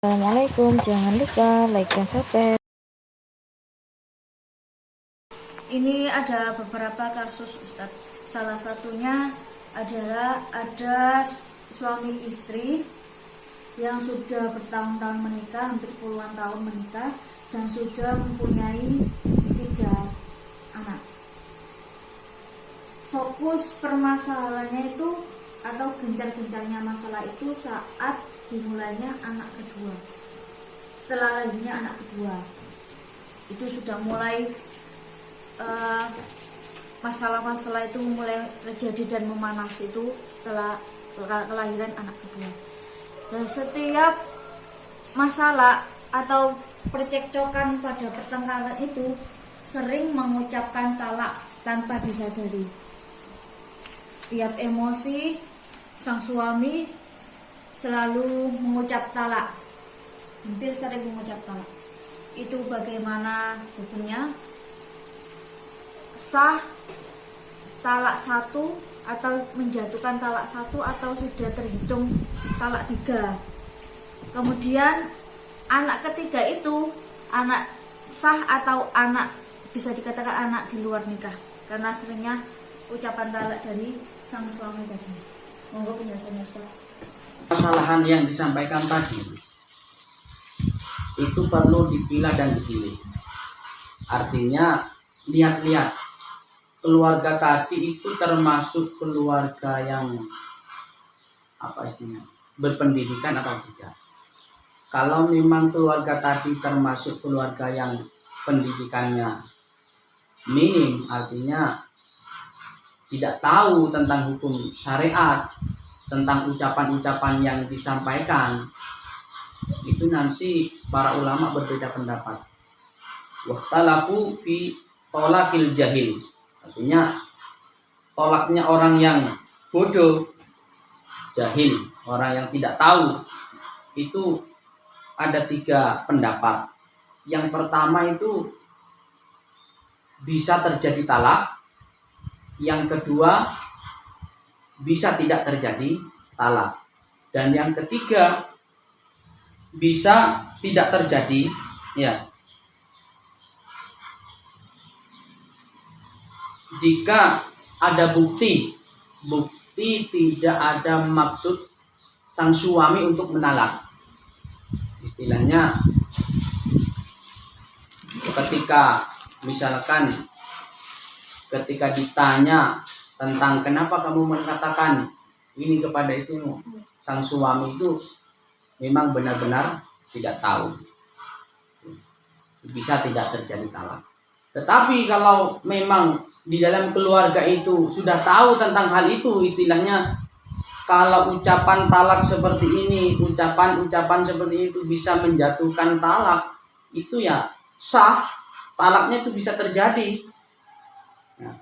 Assalamualaikum, jangan lupa like dan subscribe. Ini ada beberapa kasus Ustadz. Salah satunya adalah ada suami istri yang sudah bertahun-tahun menikah, hampir puluhan tahun menikah, dan sudah mempunyai 3 anak. Fokus permasalahannya itu atau gencar-gencarnya masalah itu saat dimulainya anak kedua. Setelah lahirnya anak kedua, itu sudah mulai masalah-masalah itu mulai terjadi dan memanas itu setelah kelahiran anak kedua. Dan setiap masalah atau percekcokan pada pertengkaran itu sering mengucapkan talak tanpa disadari. Setiap emosi sang suami selalu mengucap talak, hampir sering mengucap talak. Itu bagaimana hukumnya? Sah talak 1 atau menjatuhkan talak 1 atau sudah terhitung talak 3. Kemudian anak ketiga itu anak sah atau anak bisa dikatakan anak di luar nikah karena seringnya ucapan talak dari sang suami tadi. Monggo penjelasannya Ustaz. Kesalahan yang disampaikan tadi itu perlu dipilah dan dipilih. Artinya lihat-lihat keluarga tadi itu termasuk keluarga yang berpendidikan atau tidak. Kalau memang keluarga tadi termasuk keluarga yang pendidikannya minim, artinya tidak tahu tentang hukum syariat, tentang ucapan-ucapan yang disampaikan, itu nanti para ulama berbeda pendapat. Wahtalafu fi tolakil jahil, artinya tolaknya orang yang bodoh, jahil, orang yang tidak tahu, itu ada 3 pendapat. Yang pertama itu bisa terjadi talak, yang kedua bisa tidak terjadi talak, dan yang ketiga bisa tidak terjadi jika ada bukti tidak ada maksud sang suami untuk menalak. Istilahnya ketika ditanya tentang kenapa kamu mengatakan ini kepada istrimu, sang suami itu memang benar-benar tidak tahu, bisa tidak terjadi talak. Tetapi kalau memang di dalam keluarga itu sudah tahu tentang hal itu, istilahnya kalau ucapan talak seperti ini, ucapan seperti itu bisa menjatuhkan talak, itu ya sah, talaknya itu bisa terjadi. Nah,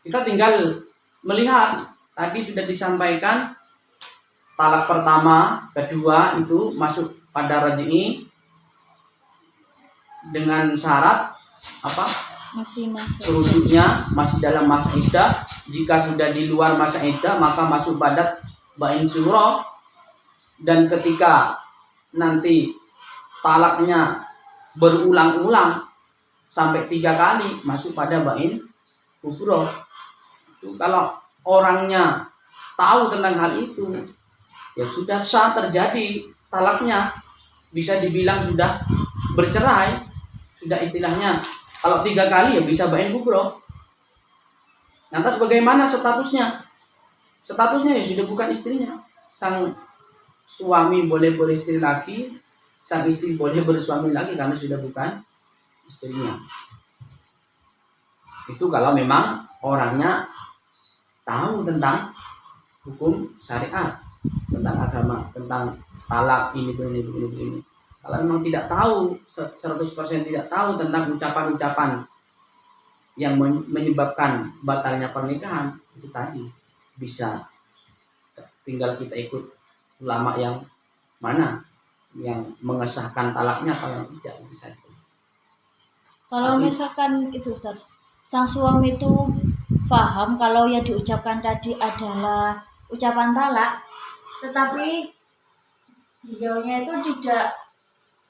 kita tinggal melihat, tadi sudah disampaikan talak pertama, kedua itu masuk pada raj'i dengan syarat rujuknya masih dalam masa iddah. Jika sudah di luar masa iddah maka masuk pada bain surah, dan ketika nanti talaknya berulang-ulang sampai 3 kali masuk pada bain kubro. Kalau orangnya tahu tentang hal itu, ya sudah sah terjadi talaknya, bisa dibilang sudah bercerai, sudah istilahnya kalau 3 kali ya bisa bain kubro. Lantas bagaimana statusnya? Statusnya ya sudah bukan istrinya. Sang suami boleh beristri lagi, sang istri boleh bersuami lagi karena sudah bukan istrinya. Itu kalau memang orangnya tahu tentang hukum syariat, tentang agama, tentang talak ini. Kalau memang tidak tahu, 100% tidak tahu tentang ucapan-ucapan yang menyebabkan batalnya pernikahan, itu tadi bisa tinggal kita ikut ulama yang mana yang mengesahkan talaknya atau yang tidak, itu saja. Kalau misalkan itu Ustaz, sang suami itu paham kalau yang diucapkan tadi adalah ucapan talak, tetapi beliaunya itu tidak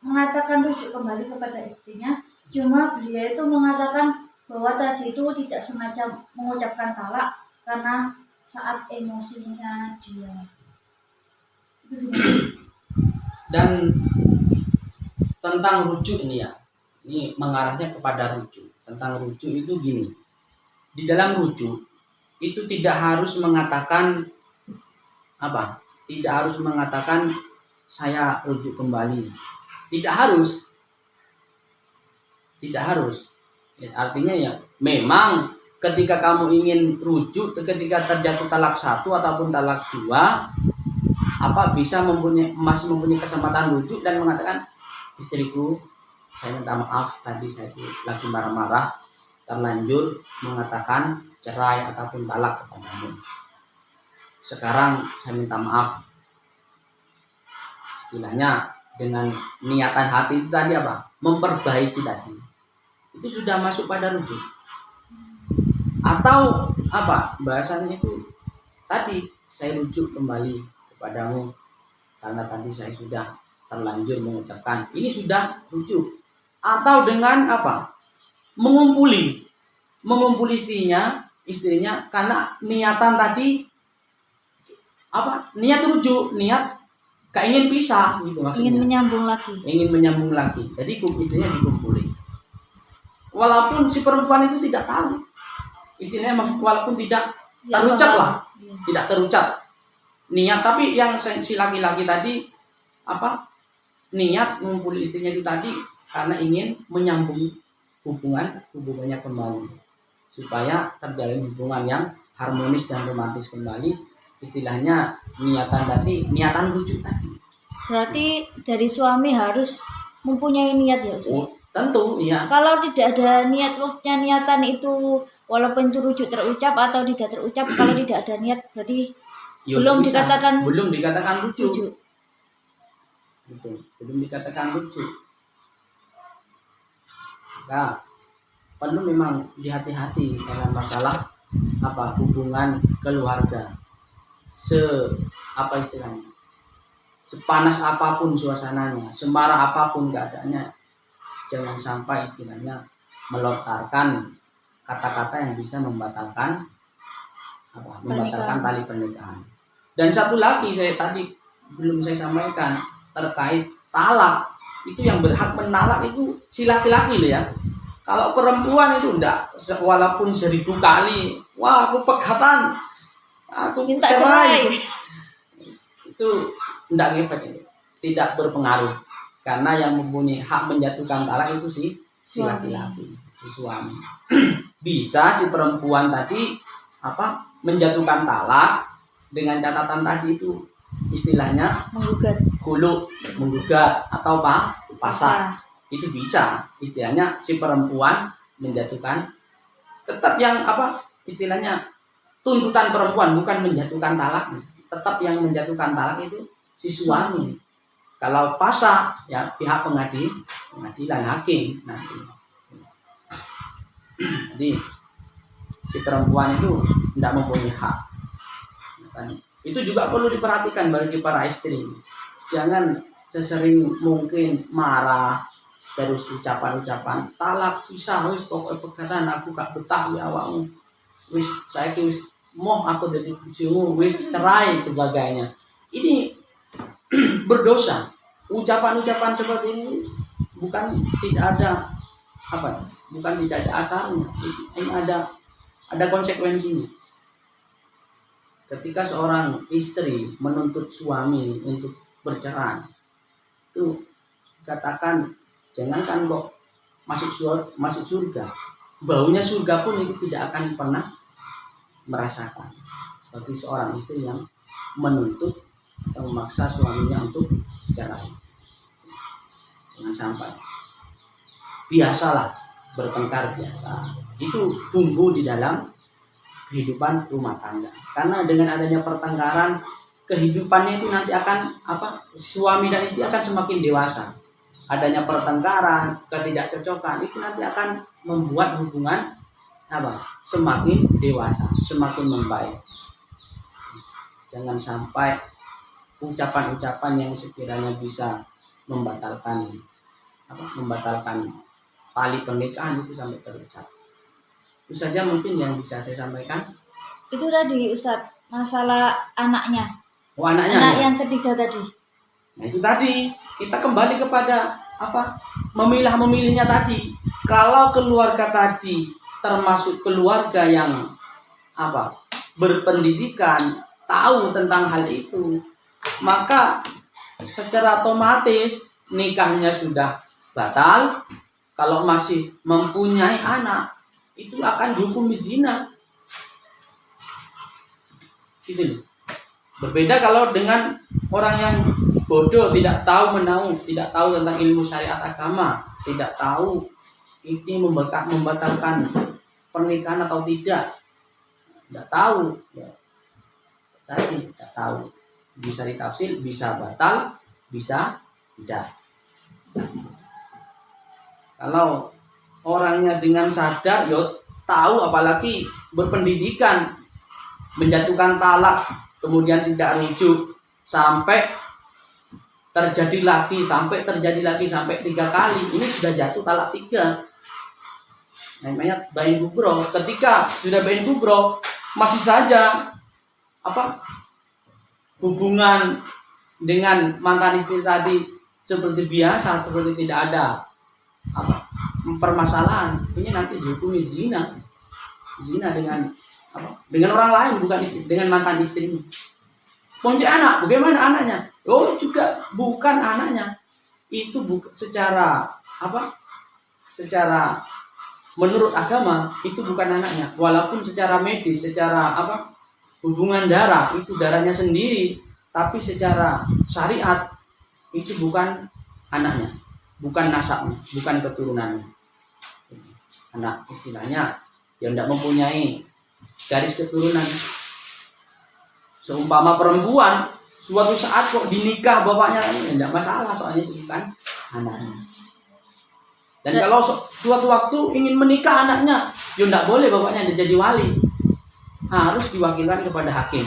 mengatakan rujuk kembali kepada istrinya, cuma beliau itu mengatakan bahwa tadi itu tidak sengaja mengucapkan talak karena saat emosinya dia. Dan tentang rujuk ini ya, ini mengarahnya kepada rujuk. Tentang rujuk itu gini, di dalam rujuk itu tidak harus mengatakan apa, tidak harus mengatakan saya rujuk kembali, tidak harus, artinya ya memang ketika kamu ingin rujuk, ketika terjatuh talak 1 ataupun talak 2, apa bisa masih mempunyai kesempatan rujuk dan mengatakan, istriku, saya minta maaf tadi saya lagi marah-marah, terlanjur mengatakan cerai ataupun talak kepadamu. Sekarang saya minta maaf. Istilahnya dengan niatan hati itu tadi apa? Memperbaiki tadi. Itu sudah masuk pada rujuk. Atau apa? Bahasanya itu tadi saya rujuk kembali kepadamu karena tadi saya sudah terlanjur mengucapkan, ini sudah rujuk. Atau dengan apa? Mengumpuli istrinya karena niatan tadi apa? Niat rujuk, niat gak ingin pisah gitu maksudnya. Ingin menyambung lagi. Jadi istrinya dikumpuli. Walaupun si perempuan itu tidak tahu. Istrinya walaupun tidak terucap lah. Tidak terucap niat, tapi yang si laki-laki tadi apa? Niat mengumpuli istrinya itu tadi karena ingin menyambung hubungannya kembali supaya terjalin hubungan yang harmonis dan romantis kembali. Istilahnya niatan rujuk tadi. Berarti dari suami harus mempunyai niat ya Ustaz? Oh, tentu ya. Kalau tidak ada niat, maksudnya niatan itu walaupun itu rujuk terucap atau tidak terucap, kalau tidak ada niat berarti belum dikatakan rujuk. Gitu. Belum dikatakan rujuk. Nah, perlu memang dihati-hati dalam masalah apa hubungan keluarga. Sepanas apapun suasananya, semarah apapun keadaannya, jangan sampai istilahnya melontarkan kata-kata yang bisa membatalkan tali pernikahan. Dan satu lagi belum saya sampaikan terkait talak. Itu yang berhak menalak itu si laki-laki loh ya. Kalau perempuan itu enggak, walaupun 1000 kali, wah aku pegatan, aku minta cerai, itu enggak ngefek, tidak berpengaruh, karena yang mempunyai hak menjatuhkan talak itu si laki-laki, si suami. Bisa si perempuan tadi menjatuhkan talak dengan catatan tadi itu istilahnya menggugat atau pasrah. Itu bisa, istilahnya si perempuan menjatuhkan, tetap yang istilahnya tuntutan perempuan, bukan menjatuhkan talak, tetap yang menjatuhkan talak itu si suami. Kalau pasrah ya pihak pengadilan hakim nanti. Jadi si perempuan itu tidak mempunyai hak. Itu juga perlu diperhatikan bagi para istri. Jangan sesering mungkin marah terus ucapan-ucapan talak pisah wis pokoknya pegatan aku gak betah ya awakmu wis saiki wis moh aku dadi bojomu wis cerai sebagainya. Ini berdosa. Ucapan-ucapan seperti ini bukan tidak ada asalnya. Ini ada konsekuensinya. Ketika seorang istri menuntut suami untuk bercerai, itu katakan jangankan kok masuk surga, baunya surga pun itu tidak akan pernah merasakan bagi seorang istri yang menuntut atau memaksa suaminya untuk cerai. Jangan sampai. Biasalah bertengkar biasa. Itu tumbuh di dalam kehidupan rumah tangga. Karena dengan adanya pertengkaran, kehidupannya itu nanti akan suami dan istri akan semakin dewasa. Adanya pertengkaran, ketidakcocokan itu nanti akan membuat hubungan semakin dewasa, semakin membaik. Jangan sampai ucapan-ucapan yang sekiranya bisa membatalkan tali pernikahan itu sampai terucap. Itu saja mungkin yang bisa saya sampaikan. Itu tadi Ustadz, masalah anaknya. Oh, anaknya. Anak Ya? yang ketiga tadi. Nah, itu tadi kita kembali kepada memilihnya tadi. Kalau keluarga tadi termasuk keluarga yang berpendidikan, tahu tentang hal itu, maka secara otomatis nikahnya sudah batal. Kalau masih mempunyai anak, itu akan dihukum zina. Gitu loh. Berbeda kalau dengan orang yang bodoh, tidak tahu menahu, tidak tahu tentang ilmu syariat agama, tidak tahu ini membatalkan pernikahan atau tidak, tidak tahu. Ya. Tadi tidak tahu, bisa ditafsir, bisa batal, bisa tidak. Kalau orangnya dengan sadar, tahu, apalagi berpendidikan, menjatuhkan talak, kemudian tidak rujuk sampai terjadi lagi sampai 3 kali, ini sudah jatuh talak 3. Namanya bain kubro. Ketika sudah bain kubro, masih saja hubungan dengan mantan istri tadi seperti biasa, seperti tidak ada permasalahan, ini nanti dihukumi zina dengan orang lain, bukan istri, dengan mantan istrinya. Ponce anak, bagaimana anaknya? Juga bukan anaknya. Itu secara menurut agama itu bukan anaknya. Walaupun secara medis, secara hubungan darah itu darahnya sendiri, tapi secara syariat itu bukan anaknya, bukan nasabnya, bukan keturunannya. Anak istilahnya yang tidak mempunyai garis keturunan. Seumpama perempuan suatu saat kok dinikah bapaknya, tidak masalah, soalnya itu bukan anaknya. Dan kalau suatu waktu ingin menikah anaknya, tidak boleh bapaknya jadi wali, harus diwakilkan kepada hakim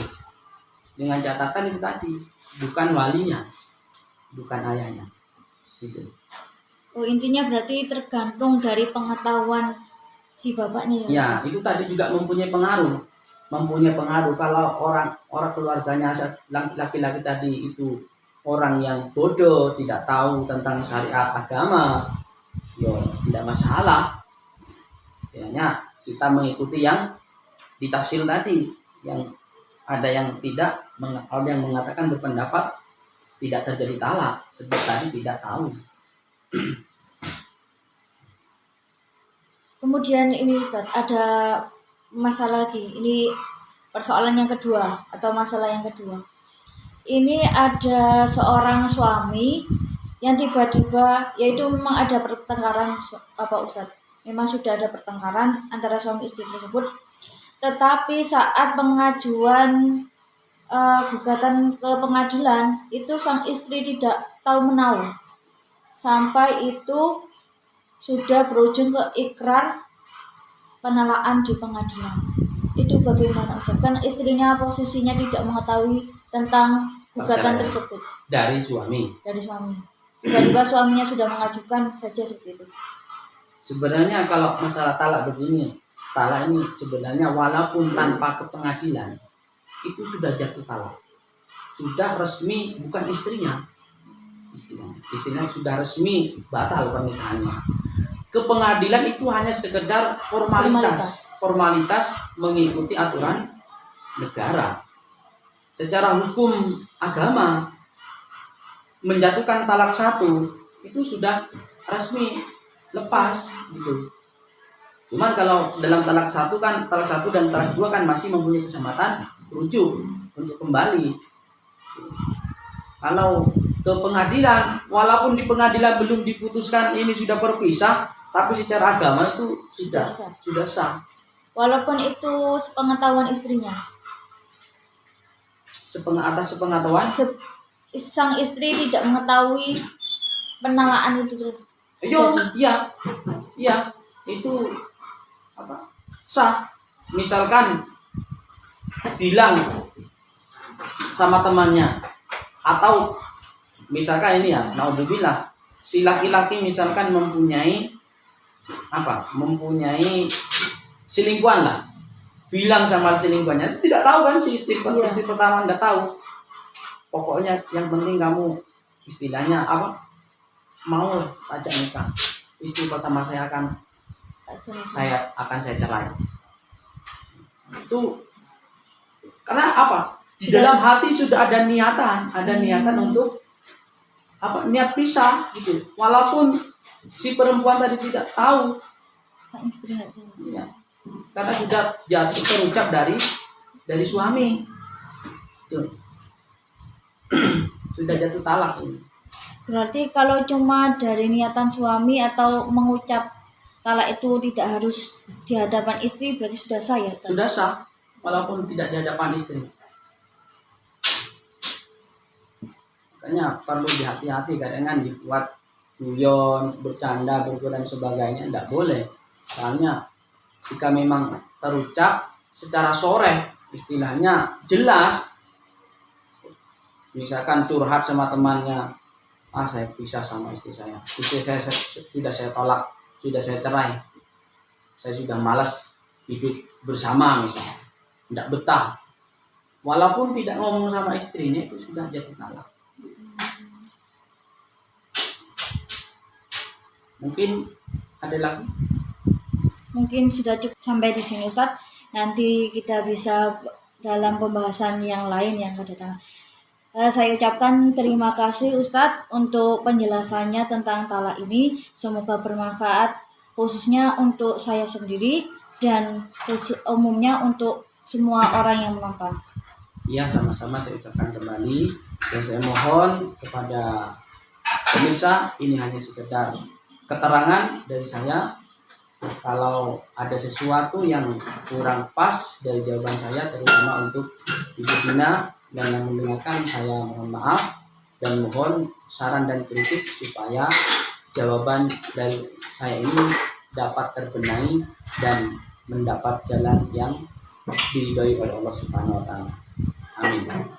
dengan catatan itu tadi, bukan walinya, bukan ayahnya. Gitu. Intinya berarti tergantung dari pengetahuan si bapaknya. Ya, itu tadi juga mempunyai pengaruh. Kalau orang keluarganya laki-laki tadi itu orang yang bodoh, tidak tahu tentang syariat agama, tidak masalah. Istilahnya kita mengikuti yang ditafsir tadi, yang ada yang mengatakan berpendapat tidak terjadi talak, sebab tadi tidak tahu. Kemudian ini Ustadz, ada masalah lagi. Ini persoalan yang kedua atau masalah yang kedua. Ini ada seorang suami yang tiba-tiba, yaitu memang ada pertengkaran Ustadz. Memang sudah ada pertengkaran antara suami istri tersebut. Tetapi saat pengajuan gugatan ke pengadilan, itu sang istri tidak tahu menahu. Sampai itu sudah berujung ke ikrar penalaan di pengadilan. Itu bagaimana Ustaz? Kan istrinya posisinya tidak mengetahui tentang gugatan tersebut. Dari suami. Tiba-tiba suaminya sudah mengajukan saja seperti itu. Sebenarnya kalau masalah talak begini, talak ini sebenarnya walaupun tanpa ke pengadilan, itu sudah jatuh talak. Sudah resmi, bukan istrinya. Istrinya sudah resmi batal pernikahannya. Ke pengadilan itu hanya sekedar formalitas mengikuti aturan negara. Secara hukum agama, menjatuhkan talak 1 itu sudah resmi, lepas gitu. Cuman kalau dalam talak 1 dan talak 2 kan masih mempunyai kesempatan rujuk untuk kembali. Kalau ke pengadilan, walaupun di pengadilan belum diputuskan ini sudah berpisah, tapi secara agama itu sudah sah. Walaupun itu sepengetahuan istrinya. Atas sepengetahuan sang istri tidak mengetahui penalaan itu. Iya, itu sah. Misalkan bilang sama temannya, Atau misalkan ini ya, naudzubillah, si laki-laki misalkan mempunyai selingkuhan lah, bilang sama selingkuhannya, tidak tahu kan si istri Iya. istri pertama nggak tahu, pokoknya yang penting kamu istilahnya mau ajak nikah, istri pertama saya akan saya cerai. Itu karena di dalam hati sudah ada niatan untuk niat pisah gitu, walaupun si perempuan tadi tidak tahu. Sang istri nggak tahu. Ya, karena sudah jatuh terucap dari suami. Tuh. Sudah jatuh talak ini. Berarti kalau cuma dari niatan suami atau mengucap talak itu tidak harus di hadapan istri, berarti sudah sah ya? Ustaz? Sudah sah walaupun tidak di hadapan istri. Makanya perlu dihati-hati, kadang dibuat guyon, bercanda, bergurau dan sebagainya, tidak boleh. Soalnya jika memang terucap secara soreh, istilahnya jelas, misalkan curhat sama temannya, saya pisah sama istri saya sudah saya tolak, sudah saya cerai, saya sudah malas hidup bersama misalnya, tidak betah, walaupun tidak ngomong sama istrinya, itu sudah jatuh talak. Mungkin ada lagi? Mungkin sudah cukup sampai di sini Ustaz. Nanti kita bisa dalam pembahasan yang lain yang akan datang. Saya ucapkan terima kasih Ustadz untuk penjelasannya tentang talak ini. Semoga bermanfaat khususnya untuk saya sendiri dan umumnya untuk semua orang yang menonton. Iya, sama-sama saya ucapkan kembali, dan saya mohon kepada pemirsa, ini hanya sekedar keterangan dari saya. Kalau ada sesuatu yang kurang pas dari jawaban saya, terutama untuk Ibu Dina dan yang mendengarkan, saya mohon maaf dan mohon saran dan kritik supaya jawaban dari saya ini dapat terbenahi dan mendapat jalan yang diridhoi oleh Allah Subhanahu wa taala. Amin.